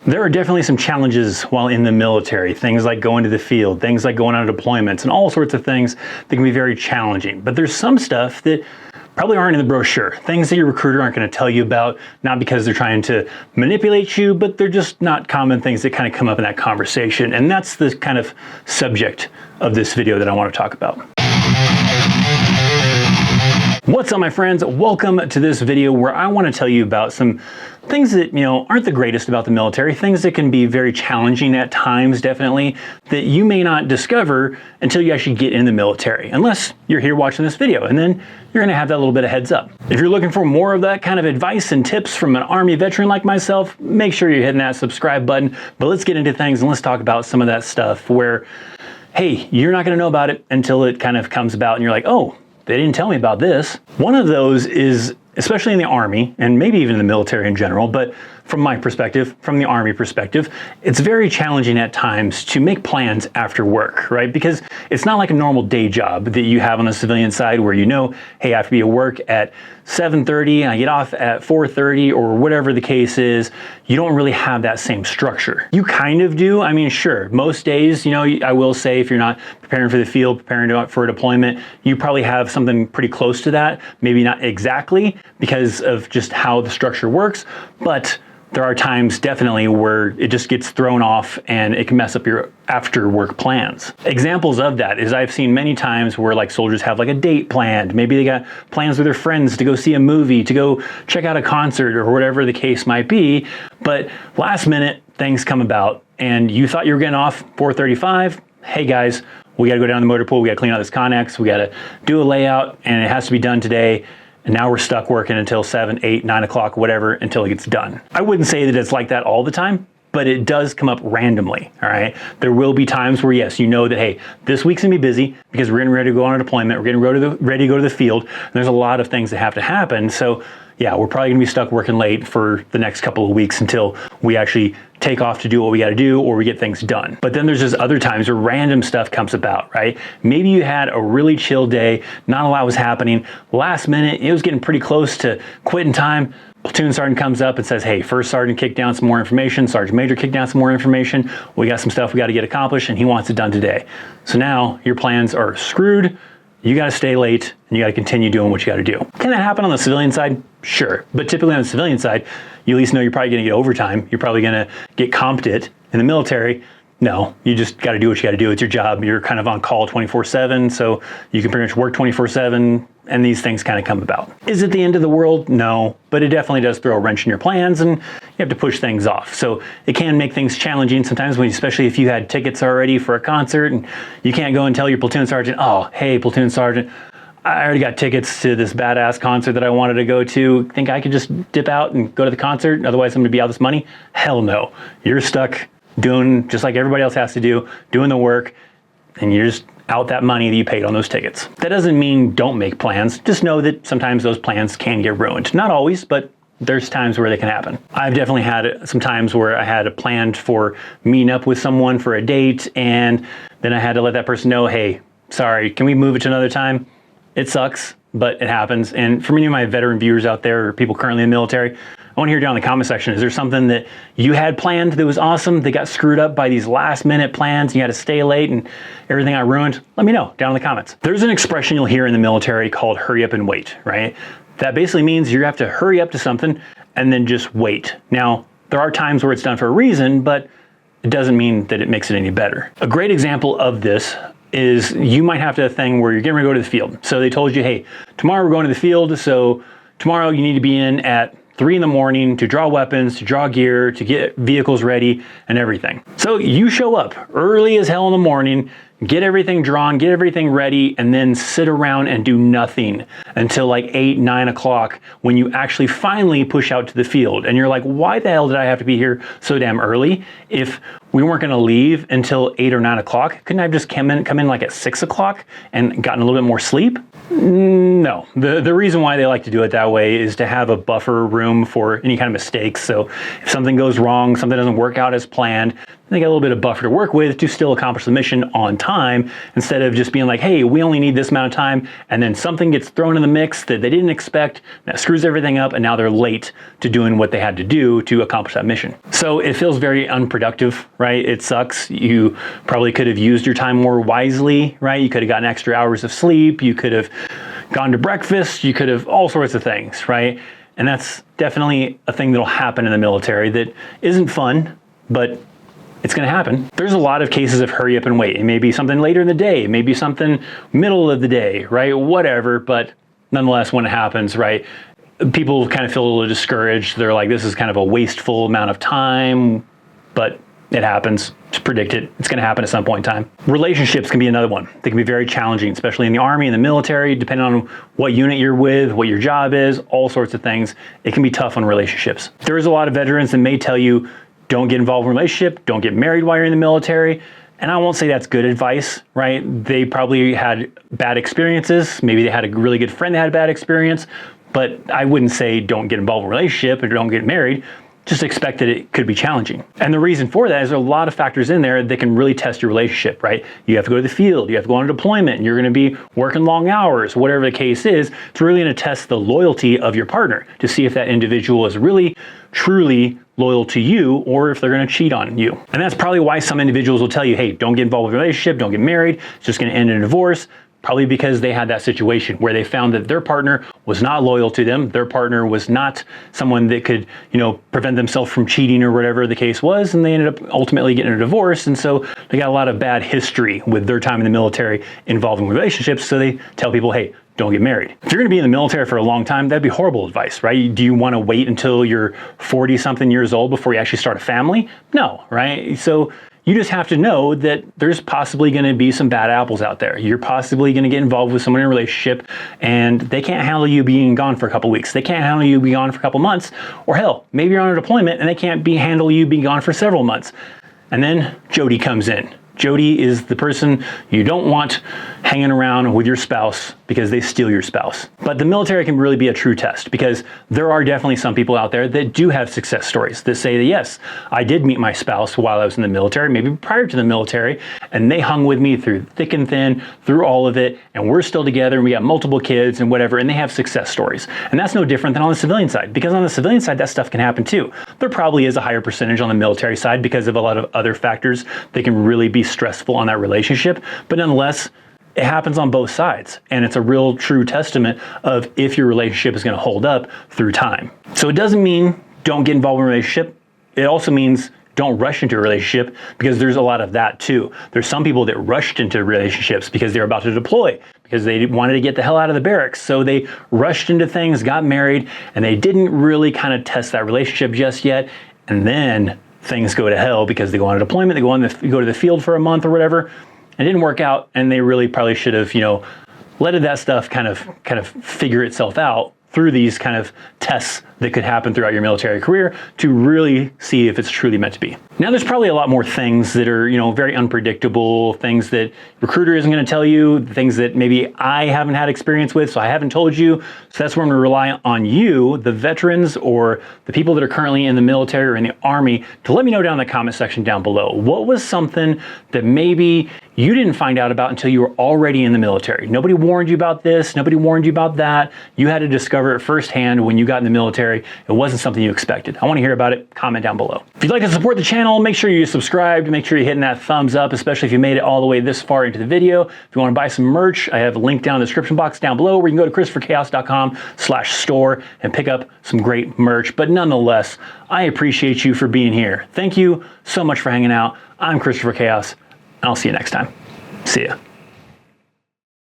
There are definitely some challenges while in the military, things like going to the field, things like going on deployments, and all sorts of things that can be very challenging. But there's some stuff that probably aren't in the brochure, things that your recruiter aren't going to tell you about, not because they're trying to manipulate you, but they're just not common things that kind of come up in that conversation. And that's the kind of subject of this video that I want to talk about. What's up, my friends? Welcome to this video where I want to tell you about some things that, aren't the greatest about the military, things that can be very challenging at times, definitely, that you may not discover until you actually get in the military, unless you're here watching this video, and then you're going to have that little bit of heads up. If you're looking for more of that kind of advice and tips from an Army veteran like myself, make sure you're hitting that subscribe button. But let's get into things and let's talk about some of that stuff where, hey, you're not going to know about it until it kind of comes about and you're like, oh, they didn't tell me about this. One of those is, especially in the Army, and maybe even in the military in general, but from my perspective, from the Army perspective, it's very challenging at times to make plans after work, right? Because it's not like a normal day job that you have on the civilian side where hey, I have to be at work at 7:30 and I get off at 4:30 or whatever the case is. You don't really have that same structure. You kind of do. I mean, sure, most days, I will say if you're not preparing for the field, preparing for a deployment, you probably have something pretty close to that. Maybe not exactly because of just how the structure works, but there are times definitely where it just gets thrown off and it can mess up your after work plans. Examples of that is I've seen many times where like soldiers have like a date planned. Maybe they got plans with their friends to go see a movie, to go check out a concert or whatever the case might be. But last minute things come about and you thought you were getting off 4:35. Hey guys, we got to go down the motor pool. We got to clean out this Connex. We got to do a layout and it has to be done today. And now we're stuck working until 7, 8, 9 o'clock, whatever, until it gets done. I wouldn't say that it's like that all the time, but it does come up randomly, all right? There will be times where, yes, you know that, hey, this week's gonna be busy because we're getting ready to go on a deployment, we're getting ready to go to the field, and there's a lot of things that have to happen. So yeah, we're probably gonna be stuck working late for the next couple of weeks until we actually take off to do what we gotta do or we get things done. But then there's just other times where random stuff comes about, right? Maybe you had a really chill day, not a lot was happening. Last minute, it was getting pretty close to quitting time. Platoon sergeant comes up and says, hey, first sergeant kicked down some more information, sergeant major kicked down some more information. We got some stuff we gotta get accomplished and he wants it done today. So now your plans are screwed. You got to stay late and you got to continue doing what you got to do. Can that happen on the civilian side? Sure. But typically on the civilian side, you at least know you're probably going to get overtime. You're probably going to get comped it. In the military, no, you just got to do what you got to do. It's your job. You're kind of on call 24/7. So you can pretty much work 24/7 and these things kind of come about. Is it the end of the world? No, but it definitely does throw a wrench in your plans and you have to push things off. So it can make things challenging sometimes, especially if you had tickets already for a concert and you can't go and tell your platoon sergeant, oh, hey, platoon sergeant, I already got tickets to this badass concert that I wanted to go to. Think I could just dip out and go to the concert? Otherwise I'm gonna be out this money? Hell no. You're stuck doing just like everybody else has to do, doing the work, and you're just out that money that you paid on those tickets. That doesn't mean don't make plans. Just know that sometimes those plans can get ruined. Not always, but there's times where they can happen. I've definitely had some times where I had planned for meeting up with someone for a date, and then I had to let that person know, hey, sorry, can we move it to another time? It sucks, but it happens. And for many of my veteran viewers out there, or people currently in the military, I want to hear down in the comment section, is there something that you had planned that was awesome that got screwed up by these last minute plans and you had to stay late and everything got ruined? Let me know down in the comments. There's an expression you'll hear in the military called hurry up and wait, right? That basically means you have to hurry up to something and then just wait. Now, there are times where it's done for a reason, but it doesn't mean that it makes it any better. A great example of this is you might have to have a thing where you're getting ready to go to the field. So they told you, hey, tomorrow we're going to the field, so tomorrow you need to be in at 3 in the morning to draw weapons, to draw gear, to get vehicles ready and everything. So you show up early as hell in the morning, get everything drawn, get everything ready, and then sit around and do nothing until like 8, 9 o'clock when you actually finally push out to the field. And you're like, why the hell did I have to be here so damn early? If we weren't gonna leave until 8 or 9 o'clock, couldn't I have just come in like at 6 o'clock and gotten a little bit more sleep? No, the reason why they like to do it that way is to have a buffer room for any kind of mistakes. So if something goes wrong, something doesn't work out as planned, they got a little bit of buffer to work with to still accomplish the mission on time, instead of just being like, hey, we only need this amount of time, and then something gets thrown in the mix that they didn't expect, that screws everything up, and now they're late to doing what they had to do to accomplish that mission. So it feels very unproductive, right? It sucks. You probably could have used your time more wisely, right? You could have gotten extra hours of sleep, you could have gone to breakfast, you could have all sorts of things, right? And that's definitely a thing that'll happen in the military that isn't fun, but it's going to happen. There's a lot of cases of hurry up and wait. It may be something later in the day, it may be something middle of the day, right? Whatever, but nonetheless, when it happens, right, people kind of feel a little discouraged. They're like, this is kind of a wasteful amount of time, but it happens. Just predict it. It's going to happen at some point in time. Relationships can be another one. They can be very challenging, especially in the Army and the military, depending on what unit you're with, what your job is, all sorts of things. It can be tough on relationships. There is a lot of veterans that may tell you, don't get involved in a relationship, don't get married while you're in the military. And I won't say that's good advice, right? They probably had bad experiences. Maybe they had a really good friend that had a bad experience, but I wouldn't say don't get involved in a relationship or don't get married. Just expect that it could be challenging. And the reason for that is there are a lot of factors in there that can really test your relationship, right? You have to go to the field, you have to go on a deployment, you're gonna be working long hours, whatever the case is. It's really gonna test the loyalty of your partner to see if that individual is really, truly loyal to you, or if they're gonna cheat on you. And that's probably why some individuals will tell you, hey, don't get involved with a relationship, don't get married, it's just gonna end in a divorce. Probably because they had that situation where they found that their partner was not loyal to them. Their partner was not someone that could, prevent themselves from cheating or whatever the case was. And they ended up ultimately getting a divorce. And so they got a lot of bad history with their time in the military involving relationships. So they tell people, hey, don't get married. If you're gonna be in the military for a long time, that'd be horrible advice, right? Do you wanna wait until you're 40 something years old before you actually start a family? No, right? So you just have to know that there's possibly gonna be some bad apples out there. You're possibly gonna get involved with someone in a relationship and they can't handle you being gone for a couple weeks. They can't handle you being gone for a couple months, or hell, maybe you're on a deployment and they can't handle you being gone for several months. And then Jody comes in. Jody is the person you don't want hanging around with your spouse because they steal your spouse. But the military can really be a true test, because there are definitely some people out there that do have success stories that say that, yes, I did meet my spouse while I was in the military, maybe prior to the military, and they hung with me through thick and thin, through all of it, and we're still together, and we got multiple kids and whatever, and they have success stories. And that's no different than on the civilian side, because on the civilian side, that stuff can happen too. There probably is a higher percentage on the military side because of a lot of other factors that can really be stressful on that relationship, but nonetheless, it happens on both sides, and it's a real true testament of if your relationship is going to hold up through time. So it doesn't mean don't get involved in a relationship. It also means don't rush into a relationship, because there's a lot of that too. There's some people that rushed into relationships because they're about to deploy, because they wanted to get the hell out of the barracks. So they rushed into things, got married, and they didn't really kind of test that relationship just yet. And then things go to hell because they go on a deployment, they go to the field for a month or whatever. It didn't work out, and they really probably should have, letted that stuff kind of figure itself out through these kind of tests that could happen throughout your military career to really see if it's truly meant to be. Now, there's probably a lot more things that are, very unpredictable, things that recruiter isn't going to tell you, things that maybe I haven't had experience with, so I haven't told you. So that's where I'm going to rely on you, the veterans or the people that are currently in the military or in the Army, to let me know down in the comment section down below. What was something that maybe you didn't find out about until you were already in the military? Nobody warned you about this, nobody warned you about that. You had to discover it firsthand when you got in the military. It wasn't something you expected. I want to hear about it. Comment down below. If you'd like to support the channel, make sure you subscribe. Make sure you're hitting that thumbs up, especially if you made it all the way this far into the video. If you want to buy some merch, I have a link down in the description box down below where you can go to ChristopherChaos.com/store and pick up some great merch. But nonetheless, I appreciate you for being here. Thank you so much for hanging out. I'm Christopher Chaos, and I'll see you next time. See ya.